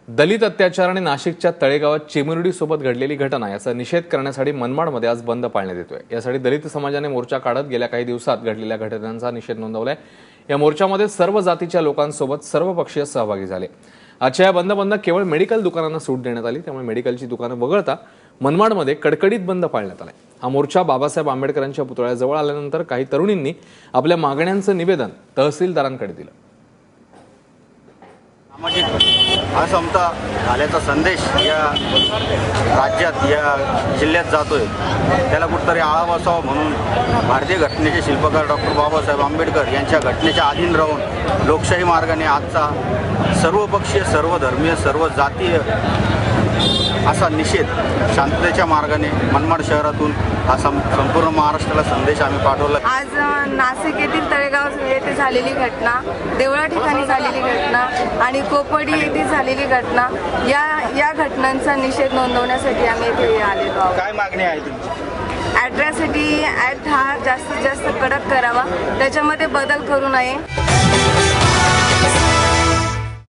दलित अत्याचार आणि नाशिकच्या तळेगावात चिमुरडीसोबत घडलेली घटना याचा निषेध करण्यासाठी मनमाडमध्ये आज बंद पाळण्यात येतोय। यासाठी दलित समाजाने मोर्चा काढत गेल्या काही दिवसात घडलेल्या घटनांचा निषेध नोंदवलाय। या मोर्चामध्ये सर्व जातीच्या लोकांसोबत सर्वपक्षीय सहभागी झाले। आजच्या या बंद केवळ मेडिकल दुकानांना सूट देण्यात आली, त्यामुळे मेडिकलची दुकानं वगळता मनमाडमध्ये कडकडीत बंद पाळण्यात आलाय। हा मोर्चा बाबासाहेब आंबेडकरांच्या पुतळ्याजवळ आल्यानंतर काही तरुणींनी आपल्या मागण्यांचं निवेदन तहसीलदारांकडे दिलं। सामाजिक असमता झाल्याचा संदेश या राज्यात या जिल्ह्यात जातोय, त्याला कुठेतरी आळा बसावा म्हणून भारतीय घटनेचे शिल्पकार डॉक्टर बाबासाहेब आंबेडकर यांच्या घटनेच्या अधीन राहून लोकशाही मार्गाने आजचा सर्वपक्षीय, सर्वधर्मीय, सर्व जातीय असा निषेध शांततेच्या मार्गाने मनमाड शहरातून हा संपूर्ण महाराष्ट्राला संदेश आम्ही पाठवला। आज नाशिक येथील तळेगाव येथे झालेली घटना, देवळा ठिकाणी झालेली घटना आणि कोपडी येथे झालेली घटना, या घटनांचा निषेध नोंदवण्यासाठी आम्ही इथे आलेलो आहोत। काय मागणी आहे तुमची? ॲट्रॉसिटी ॲक्ट हा जास्तीत जास्त कडक करावा, त्याच्यामध्ये बदल करू नये।